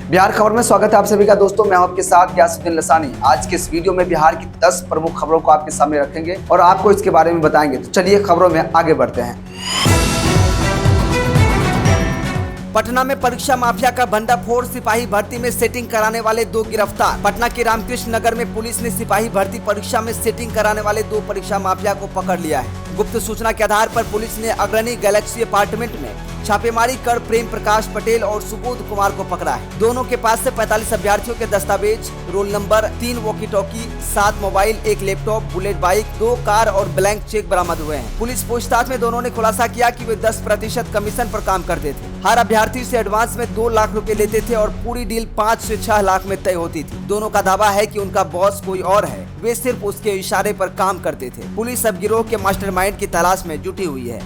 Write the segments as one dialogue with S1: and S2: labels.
S1: बिहार खबर में स्वागत है आप सभी का दोस्तों। मैं हूं आपके साथ गयासुद्दीन लसानी। आज के इस वीडियो में बिहार की 10 प्रमुख खबरों को आपके सामने रखेंगे और आपको इसके बारे में बताएंगे। तो चलिए खबरों में आगे बढ़ते हैं।
S2: पटना में परीक्षा माफिया का भंडाफोड़, सिपाही भर्ती में सेटिंग कराने वाले 2 गिरफ्तार। पटना के रामकृष्ण नगर में पुलिस ने सिपाही भर्ती परीक्षा में सेटिंग कराने वाले 2 परीक्षा माफिया को पकड़ लिया है। गुप्त सूचना के आधार पर पुलिस ने अग्रणी गैलेक्सी अपार्टमेंट में छापेमारी कर प्रेम प्रकाश पटेल और सुबोध कुमार को पकड़ा है। दोनों के पास से 45 अभ्यर्थियों के दस्तावेज, roll number, 3 walkie talkie, 7 mobile, 1 laptop, bullet bike, 2 car और ब्लैंक चेक बरामद हुए हैं। पुलिस पूछताछ में दोनों ने खुलासा किया कि वे 10% कमीशन पर काम करते थे। हर अभ्यर्थी से एडवांस में 2 लाख रुपए लेते थे और पूरी डील 5 से 6 लाख में तय होती थी। दोनों का दावा है कि उनका बॉस कोई और है, वे सिर्फ उसके इशारे पर काम करते थे। पुलिस अब गिरोह के मास्टरमाइंड की तलाश में जुटी हुई है।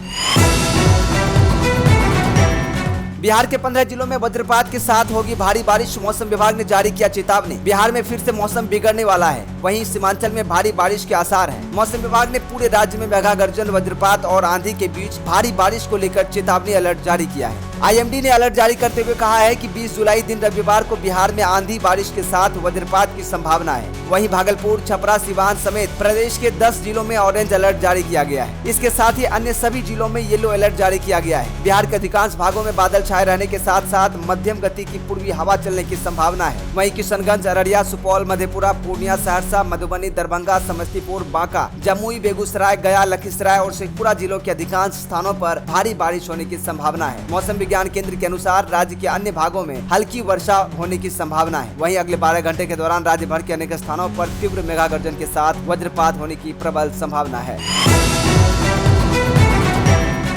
S2: बिहार के 15 जिलों में वज्रपात के साथ होगी भारी बारिश, मौसम विभाग ने जारी किया चेतावनी। बिहार में फिर से मौसम बिगड़ने वाला है, वहीं सीमांचल में भारी बारिश के आसार हैं। मौसम विभाग ने पूरे राज्य में मेघा गर्जन, वज्रपात और आंधी के बीच भारी बारिश को लेकर चेतावनी अलर्ट जारी किया है। IMD ने अलर्ट जारी करते हुए कहा है कि 20 जुलाई दिन रविवार को बिहार में आंधी बारिश के साथ वज्रपात की संभावना है। वहीं भागलपुर, छपरा, सिवान समेत प्रदेश के 10 जिलों में ऑरेंज अलर्ट जारी किया गया है। इसके साथ ही अन्य सभी जिलों में येलो अलर्ट जारी किया गया है। बिहार के अधिकांश भागों में बादल छाए रहने के साथ साथ मध्यम गति की पूर्वी हवा चलने की संभावना है। वहीं किशनगंज, अररिया, सुपौल, मधेपुरा, पूर्णिया, सहरसा, मधुबनी, दरभंगा, समस्तीपुर, बांका, जमुई, बेगूसराय, गया, लखीसराय और शेखपुरा जिलों के अधिकांश स्थानों पर भारी बारिश होने की संभावना है। मौसम विज्ञान केंद्र के अनुसार राज्य के अन्य भागों में हल्की वर्षा होने की संभावना है। वहीं अगले 12 घंटे के दौरान राज्य भर के अनेक स्थानों पर तीव्र मेघा गर्जन के साथ वज्रपात होने की प्रबल संभावना है।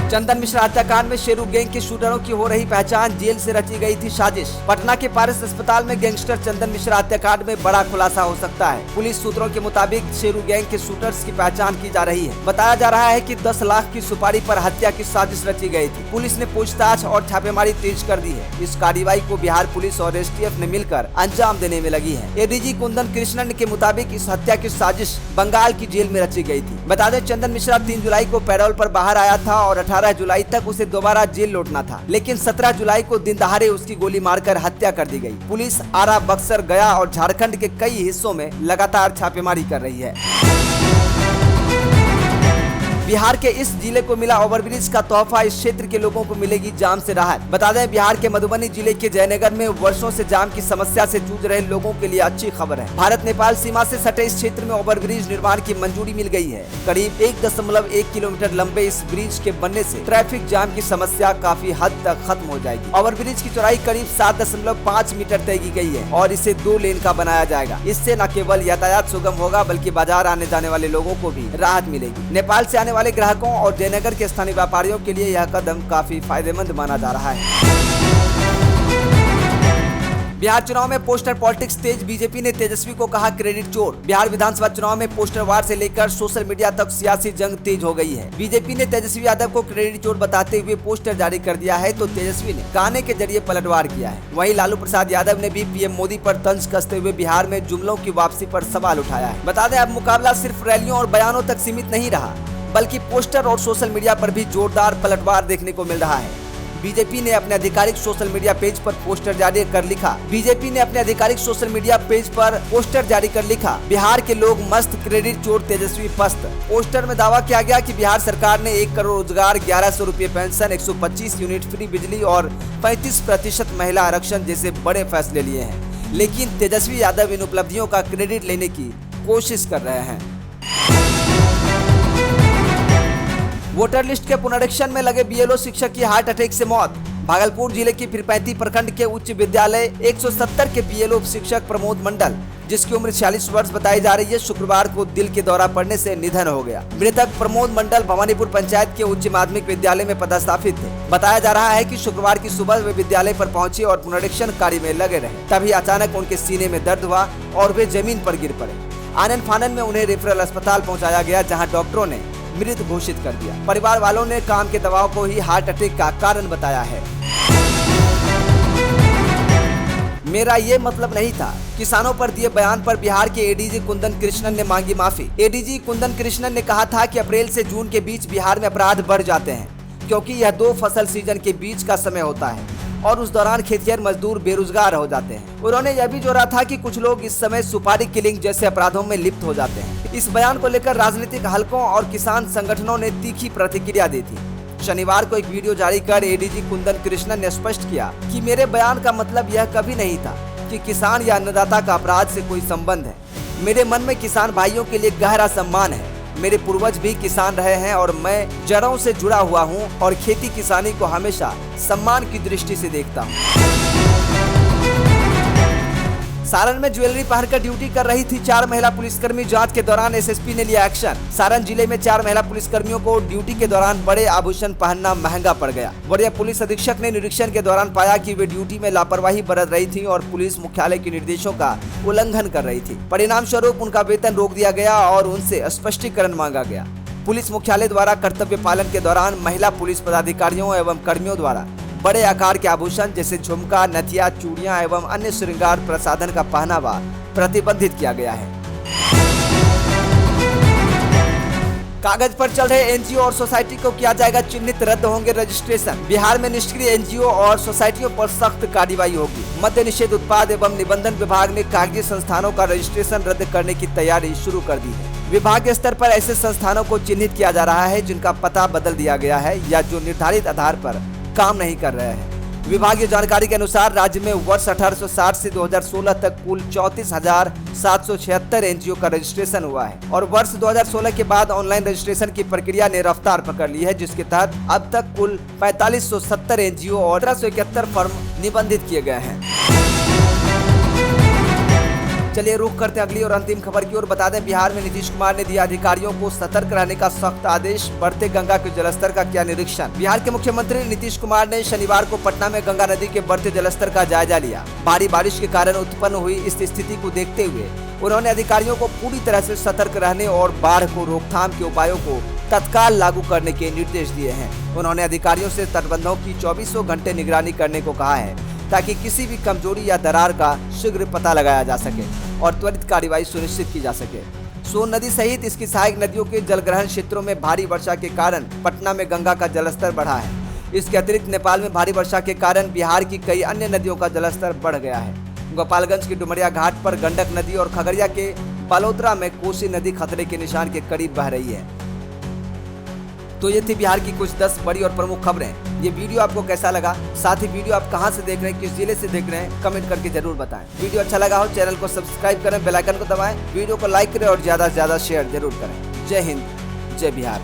S2: चंदन मिश्रा हत्याकांड में शेरू गैंग के शूटरों की हो रही पहचान, जेल से रची गई थी साजिश। पटना के पारस अस्पताल में गैंगस्टर चंदन मिश्रा हत्याकांड में बड़ा खुलासा हो सकता है। पुलिस सूत्रों के मुताबिक शेरू गैंग के शूटर्स की पहचान की जा रही है। बताया जा रहा है कि 10 लाख की सुपारी पर हत्या की साजिश रची गई थी। पुलिस ने पूछताछ और छापेमारी तेज कर दी है। इस कार्रवाई को बिहार पुलिस और STF ने मिलकर अंजाम देने में लगी है। ADG कुंदन कृष्णन के मुताबिक इस हत्या की साजिश बंगाल की जेल में रची गई थी। बता दें, चंदन मिश्रा 3 जुलाई को पैरोल पर बाहर आया था और 18 जुलाई तक उसे दोबारा जेल लौटना था, लेकिन 17 जुलाई को दिन दहाड़े उसकी गोली मारकर हत्या कर दी गई। पुलिस आरा, बक्सर, गया और झारखंड के कई हिस्सों में लगातार छापेमारी कर रही है। बिहार के इस जिले को मिला ओवरब्रिज का तोहफा, इस क्षेत्र के लोगों को मिलेगी जाम से राहत। बता दें, बिहार के मधुबनी जिले के जयनगर में वर्षों से जाम की समस्या से जूझ रहे लोगों के लिए अच्छी खबर है। भारत नेपाल सीमा से सटे इस क्षेत्र में ओवरब्रिज निर्माण की मंजूरी मिल गई है। करीब 1.1 किलोमीटर लंबे इस ब्रिज के बनने से ट्रैफिक जाम की समस्या काफी हद तक खत्म हो जाएगी। ओवरब्रिज की चौड़ाई करीब 7.5 मीटर तय की गई है और इसे 2 लेन का बनाया जाएगा। इससे न केवल यातायात सुगम होगा बल्कि बाजार आने जाने वाले लोगों को भी राहत मिलेगी। नेपाल से आने वाले ग्राहकों और जयनगर के स्थानीय व्यापारियों के लिए यह कदम काफी फायदेमंद माना जा रहा है। बिहार चुनाव में पोस्टर पॉलिटिक्स तेज, बीजेपी ने तेजस्वी को कहा क्रेडिट चोर। बिहार विधानसभा चुनाव में पोस्टर वार से लेकर सोशल मीडिया तक सियासी जंग तेज हो गई है। बीजेपी ने तेजस्वी यादव को क्रेडिट चोर बताते हुए पोस्टर जारी कर दिया है तो तेजस्वी ने गाने के जरिए पलटवार किया है। वहीं लालू प्रसाद यादव ने भी PM मोदी पर तंज कसते हुए बिहार में जुमलों की वापसी पर सवाल उठाया है। बता दें, अब मुकाबला सिर्फ रैलियों और बयानों तक सीमित नहीं रहा, बल्कि पोस्टर और सोशल मीडिया पर भी जोरदार पलटवार देखने को मिल रहा है। बीजेपी ने अपने आधिकारिक सोशल मीडिया पेज पर पोस्टर जारी कर लिखा, बिहार के लोग मस्त, क्रेडिट चोर तेजस्वी पस्त। पोस्टर में दावा किया गया कि बिहार सरकार ने 1 करोड़ रोजगार, 1100 रुपए पेंशन, 125 यूनिट फ्री बिजली और 35% महिला आरक्षण जैसे बड़े फैसले लिए हैं। लेकिन तेजस्वी यादव इन उपलब्धियों का क्रेडिट लेने की कोशिश कर रहे हैं। वोटर लिस्ट के पुनरीक्षण में लगे BLO शिक्षक की हार्ट अटैक से मौत। भागलपुर जिले की पीरपैंती प्रखंड के उच्च विद्यालय 170 के BLO शिक्षक प्रमोद मंडल, जिसकी उम्र 46 वर्ष बताई जा रही है, शुक्रवार को दिल के दौरा पड़ने से निधन हो गया। मृतक प्रमोद मंडल भवानीपुर पंचायत के उच्च माध्यमिक विद्यालय में पदस्थापित थे। बताया जा रहा है कि शुक्रवार की सुबह वे विद्यालय पर पहुंचे और पुनरीक्षण कार्य में लगे रहे। तभी अचानक उनके सीने में दर्द हुआ और वे जमीन पर गिर पड़े। आनन फानन में उन्हें रेफरल अस्पताल पहुँचाया गया, जहाँ डॉक्टरों ने मृत घोषित कर दिया। परिवार वालों ने काम के दबाव को ही हार्ट अटैक का कारण बताया है। मेरा ये मतलब नहीं था, किसानों पर दिए बयान पर बिहार के ADG कुंदन कृष्णन ने मांगी माफी। ADG कुंदन कृष्णन ने कहा था कि अप्रैल से जून के बीच बिहार में अपराध बढ़ जाते हैं, क्योंकि यह 2 फसल सीजन के बीच का समय होता है। और उस दौरान खेतिहर मजदूर बेरोजगार हो जाते हैं। उन्होंने यह भी जोड़ा था कि कुछ लोग इस समय सुपारी किलिंग जैसे अपराधों में लिप्त हो जाते हैं। इस बयान को लेकर राजनीतिक हलकों और किसान संगठनों ने तीखी प्रतिक्रिया दी थी। शनिवार को एक वीडियो जारी कर एडीजी कुंदन कृष्णन ने स्पष्ट किया कि मेरे बयान का मतलब यह कभी नहीं था कि किसान या अन्नदाता का अपराध से कोई संबंध है। मेरे मन में किसान भाइयों के लिए गहरा सम्मान है। मेरे पूर्वज भी किसान रहे हैं और मैं जड़ों से जुड़ा हुआ हूं और खेती किसानी को हमेशा सम्मान की दृष्टि से देखता हूं। सारण में ज्वेलरी पहनकर ड्यूटी कर रही थी 4 महिला पुलिसकर्मी। जांच के दौरान एसएसपी ने लिया एक्शन। सारण जिले में 4 महिला पुलिसकर्मियों को ड्यूटी के दौरान बड़े आभूषण पहनना महंगा पड़ गया। वरीय पुलिस अधीक्षक ने निरीक्षण के दौरान पाया कि वे ड्यूटी में लापरवाही बरत रही थी और पुलिस मुख्यालय के निर्देशों का उल्लंघन कर रही थी। परिणाम स्वरूप उनका वेतन रोक दिया गया और उनसे स्पष्टीकरण मांगा गया। पुलिस मुख्यालय द्वारा कर्तव्य पालन के दौरान महिला पुलिस पदाधिकारियों एवं कर्मियों द्वारा बड़े आकार के आभूषण जैसे झुमका, नथिया, चूड़ियां एवं अन्य श्रृंगार प्रसाधन का पहनावा प्रतिबंधित किया गया है। कागज पर चल रहे एनजीओ और सोसाइटी को किया जाएगा चिन्हित, रद्द होंगे रजिस्ट्रेशन। बिहार में निष्क्रिय एनजीओ और सोसाइटियों पर सख्त कार्रवाई होगी। मद्य निषेध उत्पाद एवं निबंधन विभाग ने कागजी संस्थानों का रजिस्ट्रेशन रद्द करने की तैयारी शुरू कर दी है। विभाग के स्तर पर ऐसे संस्थानों को चिन्हित किया जा रहा है जिनका पता बदल दिया गया है या जो निर्धारित आधार पर काम नहीं कर रहे हैं। विभागीय जानकारी के अनुसार राज्य में वर्ष 1860 से 2016 तक कुल 34,776 एनजीओ का रजिस्ट्रेशन हुआ है और वर्ष 2016 के बाद ऑनलाइन रजिस्ट्रेशन की प्रक्रिया ने रफ्तार पकड़ ली है, जिसके तहत अब तक कुल 4570 एनजीओ और 1371 फर्म निबंधित किए गए हैं। चलिए रुख करते हैं अगली और अंतिम खबर की ओर। बता दें, बिहार में नीतीश कुमार ने दिया अधिकारियों को सतर्क रहने का सख्त आदेश। बढ़ते गंगा के जलस्तर का किया निरीक्षण। बिहार के मुख्यमंत्री नीतीश कुमार ने शनिवार को पटना में गंगा नदी के बढ़ते जलस्तर का जायजा लिया। भारी बारिश के कारण उत्पन्न हुई इस स्थिति को देखते हुए उन्होंने अधिकारियों को पूरी तरह से सतर्क रहने और बाढ़ को रोकथाम के उपायों को तत्काल लागू करने के निर्देश दिए हैं। उन्होंने अधिकारियों से तटबंधों की 24 घंटे निगरानी करने को कहा है ताकि किसी भी कमजोरी या दरार का शीघ्र पता लगाया जा सके और त्वरित कार्रवाई सुनिश्चित की जा सके। सोन नदी सहित इसकी सहायक नदियों के जलग्रहण क्षेत्रों में भारी वर्षा के कारण पटना में गंगा का जलस्तर बढ़ा है। इसके अतिरिक्त नेपाल में भारी वर्षा के कारण बिहार की कई अन्य नदियों का जलस्तर बढ़ गया है। गोपालगंज के डुमरिया घाट पर गंडक नदी और खगड़िया के बलोत्रा में कोसी नदी खतरे के निशान के करीब बह रही है। तो ये थी बिहार की कुछ 10 बड़ी और प्रमुख खबरें। ये वीडियो आपको कैसा लगा, साथ ही वीडियो आप कहां से देख रहे हैं, किस जिले से देख रहे हैं, कमेंट करके जरूर बताएं। वीडियो अच्छा लगा हो चैनल को सब्सक्राइब करें, बेल आइकन को दबाएं, वीडियो को लाइक करें और ज्यादा से ज्यादा शेयर जरूर करें। जय हिंद, जय बिहार।